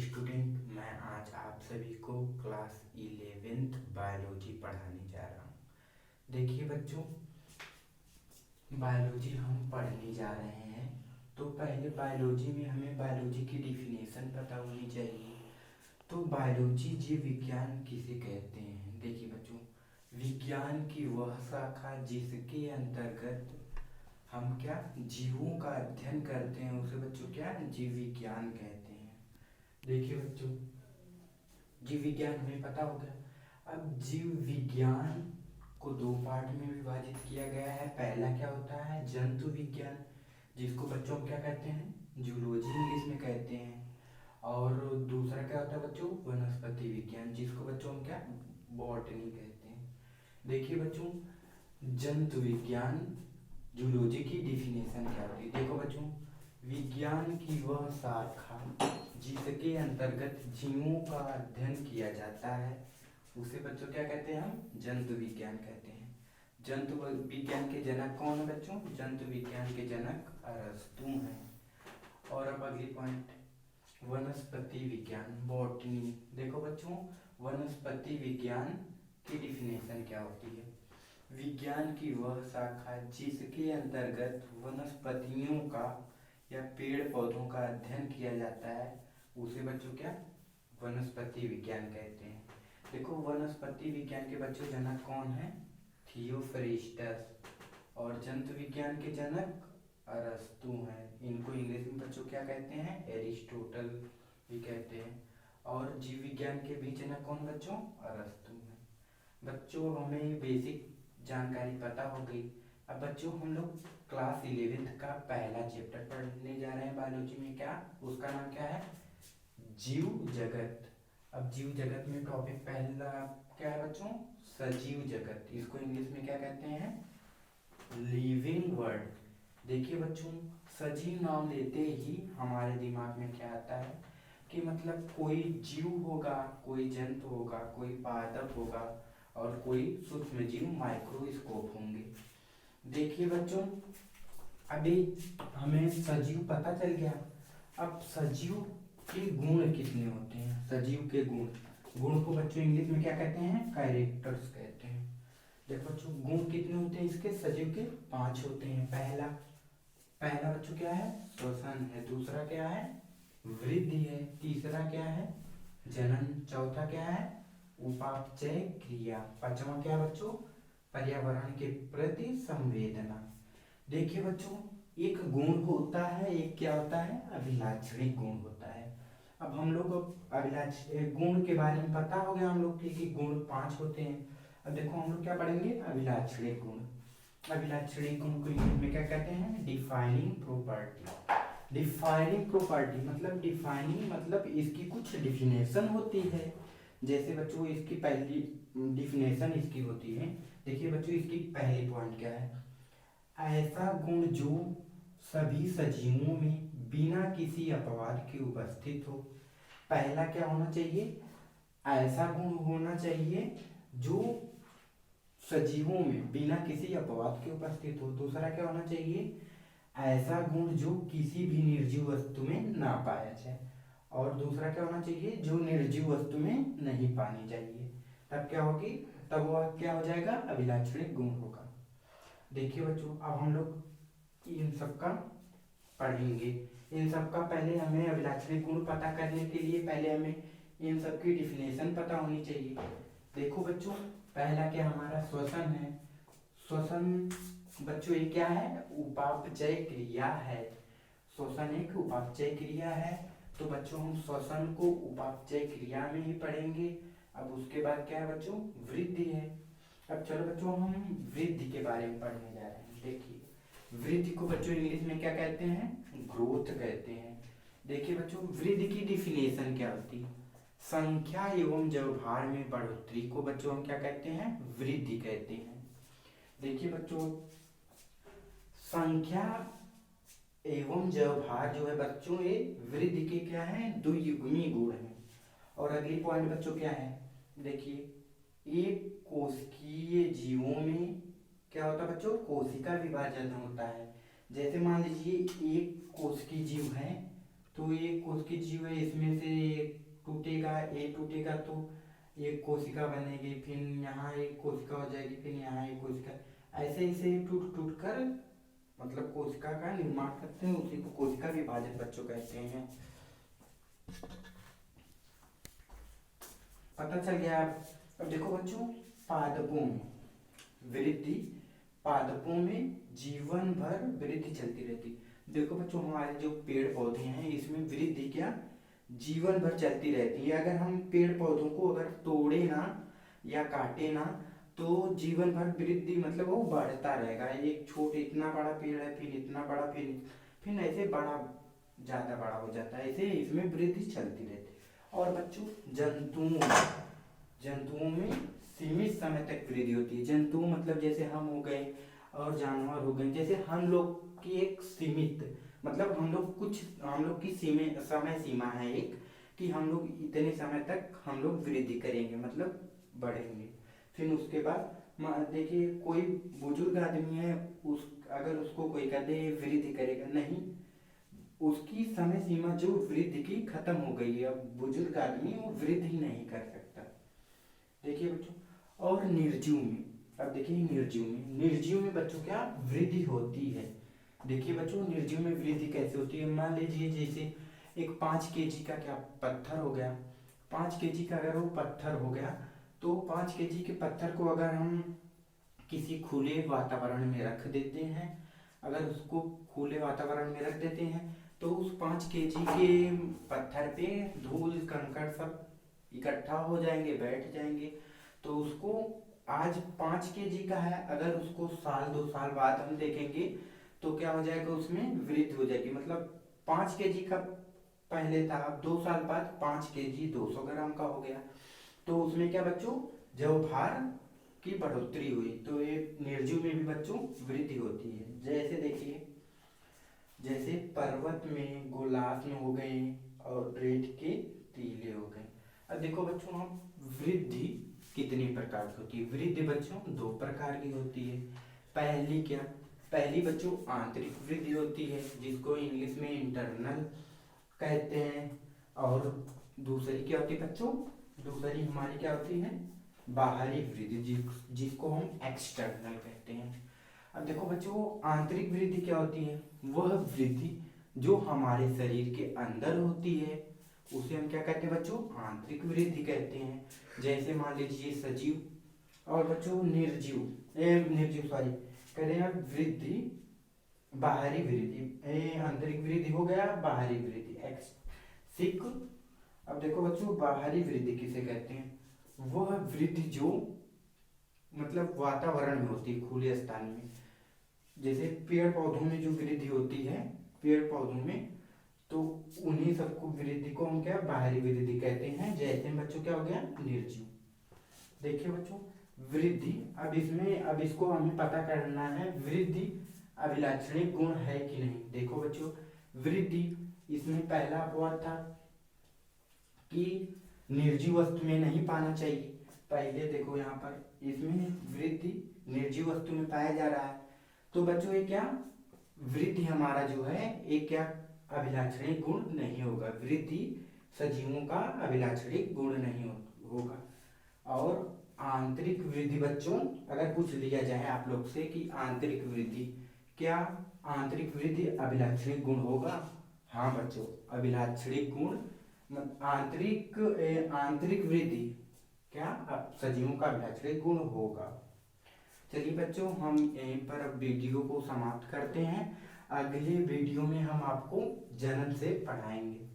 Student, मैं आज आप सभी को क्लास 11th बायोलॉजी पढ़ाने जा रहा हूँ। देखिए बच्चों, बायोलॉजी हम पढ़ने जा रहे हैं तो पहले बायोलॉजी में हमें बायोलॉजी की डिफिनेशन पता होनी चाहिए। तो बायोलॉजी जीव विज्ञान किसे कहते हैं? देखिए बच्चों, विज्ञान की वह शाखा जिसके अंतर्गत हम क्या जीवों का अध्ययन करते हैं उसे बच्चों क्या जीव विज्ञान कहते हैं। देखिए बच्चों, जीव विज्ञान हमें पता हो गया। अब जीव विज्ञान को दो पार्ट में विभाजित किया गया है। पहला क्या होता है जंतु विज्ञान, जिसको बच्चों क्या कहते हैं जूलॉजी इंग्लिश में कहते हैं। और दूसरा क्या होता है बच्चों वनस्पति विज्ञान, जिसको बच्चों हम क्या बॉटनी कहते हैं। देखिए बच्चों, जंतु विज्ञान जूलॉजी की डिफिनेशन क्या होती है। देखो बच्चों, विज्ञान की वह शाखा जिसके अंतर्गत जीवों का अध्ययन किया जाता है उसे बच्चों क्या कहते हैं हम जंतु विज्ञान कहते हैं। जंतु विज्ञान के जनक कौन है बच्चों? जंतु विज्ञान के जनक अरस्तु हैं। और अब अगली पॉइंट, वनस्पति विज्ञान बॉटनी। देखो बच्चों, वनस्पति विज्ञान की डिफिनेशन क्या होती है। विज्ञान की वह शाखा जिसके अंतर्गत वनस्पतियों का या पेड़ पौधों का अध्ययन किया जाता है उसे बच्चों क्या वनस्पति विज्ञान कहते हैं। देखो, वनस्पति विज्ञान के बच्चों जनक कौन है? थियोफ्रेस्टस। और जंतु विज्ञान के जनक अरस्तु हैं। इनको इंग्लिश में बच्चों क्या कहते हैं? एरिस्टोटल भी कहते हैं। और जीव विज्ञान के भी जनक कौन बच्चों? अरस्तु हैं। बच्चों, हमें बेसिक जानकारी पता हो गई। अब बच्चों, हम लोग क्लास 11th का पहला चैप्टर पढ़ने जा रहे हैं बायोलॉजी में। क्या उसका नाम क्या है? जीव जगत। अब जीव जगत में टॉपिक पहला क्या है बच्चों? सजीव जगत। इसको इंग्लिश में क्या कहते हैं? Living world. देखिए बच्चों, सजीव नाम लेते ही हमारे दिमाग में क्या आता है कि मतलब कोई जीव होगा, कोई जंतु होगा, कोई पादप होगा और कोई सूक्ष्म जीव माइक्रोस्कोप होंगे। देखिए बच्चों, अभी हमें सजीव पता चल गया। अब सजीव के गुण कितने होते हैं? सजीव के गुण को बच्चों इंग्लिश में क्या कहते हैं? कैरेक्टर्स कहते हैं। देखो बच्चों, गुण कितने होते हैं इसके? सजीव के 5 होते हैं। पहला पहला बच्चों क्या है? श्वसन है। दूसरा क्या है? वृद्धि है। तीसरा क्या है? जनन। चौथा क्या है? उपापचय क्रिया। पांचवा क्या बच्चों? पर्यावरण के प्रति संवेदना। देखिए बच्चों, एक गुण होता है, एक क्या होता है? अभिलाक्षणिक गुण होता है। अब हम लोग गुण के बारे में पता हो गया हम लोग कि गुण 5 होते हैं। अब देखो हम लोग क्या पढ़ेंगे? अभिलाक्षणिक गुण। अभिलाक्षणिक गुण को इंग्लिश में क्या कहते हैं? Defining property. डिफाइनिंग प्रॉपर्टी मतलब इसकी कुछ डिफिनेशन होती है। जैसे बच्चों, इसकी पहली डिफिनेशन इसकी होती है। देखिए बच्चों, इसकी पहली पॉइंट क्या है? ऐसा गुण जो सभी सजीवों में बिना किसी अपवाद के उपस्थित हो। पहला क्या होना चाहिए? ऐसा गुण होना चाहिए जो सजीवों में बिना किसी अपवाद के उपस्थित हो। दूसरा क्या होना चाहिए? ऐसा गुण जो किसी भी निर्जीव वस्तु में ना पाया जाए। और दूसरा क्या होना चाहिए? जो निर्जीव वस्तु में नहीं पानी चाहिए। तब क्या होगी? तब वह क्या हो जाएगा? अभिलाक्षणिक गुण होगा। देखिए बच्चों, अब हम लोग इन सब का पढ़ेंगे। इन सब का पहले हमें अभिलाक्षणिक गुण पता करने के लिए पहले हमें इन सब की डिफिनेशन पता होनी चाहिए। देखो बच्चों, पहला क्या हमारा? श्वसन है। श्वसन बच्चों ये क्या है? उपापचय क्रिया है। श्वसन एक उपापचय क्रिया है। तो बच्चों, हम श्वसन को उपापचय क्रिया में ही पढ़ेंगे। अब उसके बाद क्या है बच्चों? वृद्धि है। अब चलो बच्चों, हम वृद्धि के बारे में पढ़ने जा रहे हैं। देखिए, वृद्धि को बच्चों इंग्लिश में क्या कहते हैं? ग्रोथ कहते हैं। देखिए बच्चों, वृद्धि की डिफिनेशन क्या होती है? संख्या एवं व्यवहार में बढ़ोतरी को बच्चों हम क्या कहते हैं? वृद्धि कहते हैं। देखिए बच्चों, संख्या एवं व्यवहार जो है बच्चों, ये वृद्धि के क्या है? द्वियुग्मी गुण है। और अगली पॉइंट बच्चों क्या है? देखिए, एक कोशिकीय जीवों में क्या होता है बच्चों? कोशिका विभाजन होता है। जैसे मान लीजिए एक कोशिकीय जीव है, तो ये कोशिकी जीव है, इसमें से टूटेगा, ए टूटेगा तो एक कोशिका बनेगी, फिर यहाँ एक कोशिका हो जाएगी, फिर यहाँ एक कोशिका, ऐसे ऐसे टूट टूट कर मतलब कोशिका का निर्माण करते हैं, उसी को कोशिका विभाजन बच्चों कहते हैं। पता चल गया। अब देखो बच्चों, पादपों में वृद्धि, पादपों में जीवन भर वृद्धि चलती रहती। देखो बच्चों, हमारे जो पेड़ पौधे हैं इसमें वृद्धि क्या जीवन भर चलती रहती है। अगर हम पेड़ पौधों को अगर तोड़े ना या काटे ना तो जीवन भर वृद्धि मतलब वो बढ़ता रहेगा। एक छोटे इतना बड़ा पेड़ है, फिर इतना बड़ा, फिर ऐसे बड़ा, ज़्यादा बड़ा हो जाता है, ऐसे इसमें वृद्धि चलती रहती है। और बच्चों, जंतुओं में सीमित समय तक वृद्धि होती है। जंतु मतलब जैसे हम हो गए और जानवर हो गए, जैसे हम लोग की एक सीमित मतलब हम लोग की समय सीमा है एक, कि हम लोग इतने समय तक हम लोग वृद्धि करेंगे मतलब बढ़ेंगे। फिर उसके बाद देखिए, कोई बुजुर्ग आदमी है, उस अगर उसको कोई कहते वृद्धि करेगा, नहीं, उसकी समय सीमा जो वृद्धि की खत्म हो गई है। अब बुजुर्ग आदमी वो वृद्धि नहीं कर सकता। देखिए बच्चों, और निर्जीव में, अब देखिए निर्जीव में बच्चों क्या वृद्धि होती है। देखिए बच्चों, निर्जीव में वृद्धि कैसे होती है। मान लीजिए जैसे एक 5 kg का क्या पत्थर हो गया, 5 kg का अगर वो पत्थर हो गया तो 5 kg के पत्थर को अगर हम किसी खुले वातावरण में रख देते हैं, अगर उसको खुले वातावरण में रख देते हैं तो उस 5 kg के पत्थर पे धूल कंकड़ सब इकट्ठा हो जाएंगे, बैठ जाएंगे। तो उसको आज 5 kg का है, अगर उसको साल 2 साल बाद हम देखेंगे तो क्या हो जाएगा, उसमें वृद्धि हो जाएगी। मतलब 5 kg का पहले था, 2 साल बाद 5 kg 200 ग्राम का हो गया। तो उसमें क्या बच्चों, जब भार की बढ़ोतरी हुई, तो ये निर्जीव में भी बच्चों वृद्धि होती है। जैसे देखिए, जैसे पर्वत में गोलार्ध हो गए और रेत के टीले हो गए। अब देखो बच्चों, हम वृद्धि कितनी प्रकार की होती है। वृद्धि बच्चों 2 प्रकार की होती है। पहली बच्चों आंतरिक वृद्धि होती है, जिसको इंग्लिश में इंटरनल कहते हैं। और दूसरी क्या होती है बच्चों, दूसरी हमारी क्या होती है, बाहरी वृद्धि, जिसको हम एक्सटर्नल कहते हैं। अब देखो बच्चों, आंतरिक वृद्धि क्या होती है, वह वृद्धि जो हमारे शरीर के अंदर होती है उसे हम क्या कहते हैं बच्चों, आंतरिक वृद्धि कहते हैं। जैसे मान लीजिए सजीव और बच्चों निर्जीव सॉरी कह रहे हैं वृद्धि, बाहरी वृद्धि, आंतरिक वृद्धि हो गया, बाहरी वृद्धि सिक। अब देखो बच्चों, बाहरी वृद्धि किसे कहते हैं, वह वृद्धि जो मतलब वातावरण में होती है, खुले स्थान में। जैसे पेड़ पौधों में जो वृद्धि होती है, पेड़ पौधों में, तो उन्हीं सबको वृद्धि को हम क्या बाहरी वृद्धि कहते हैं। जैसे बच्चों क्या हो गया, निर्जीव। देखिए बच्चों, वृद्धि, अब इसको हमें पता करना है वृद्धि अभिलाक्षणिक गुण है कि नहीं। देखो बच्चों, वृद्धि इसमें पहला अपवाद था कि निर्जीव वस्तु में नहीं पाना चाहिए। पहले देखो यहाँ पर इसमें वृद्धि निर्जीव वस्तु में पाया जा रहा है, तो बच्चों ये क्या वृद्धि हमारा जो है एक क्या अभिलाक्षणिक गुण नहीं होगा। वृद्धि सजीवों का अभिलाक्षणिक गुण नहीं होगा। और आंतरिक वृद्धि बच्चों, अगर पूछ लिया जाए आप लोग से कि आंतरिक वृद्धि, क्या आंतरिक वृद्धि अभिलाक्षणिक गुण होगा। हाँ बच्चों, अभिलाक्षणिक गुण आंतरिक वृद्धि क्या सजीवों का अभिलाक्षणिक गुण होगा। चलिए बच्चों, हम यहीं पर अब वीडियो को समाप्त करते हैं। अगले वीडियो में हम आपको जन्म से पढ़ाएंगे।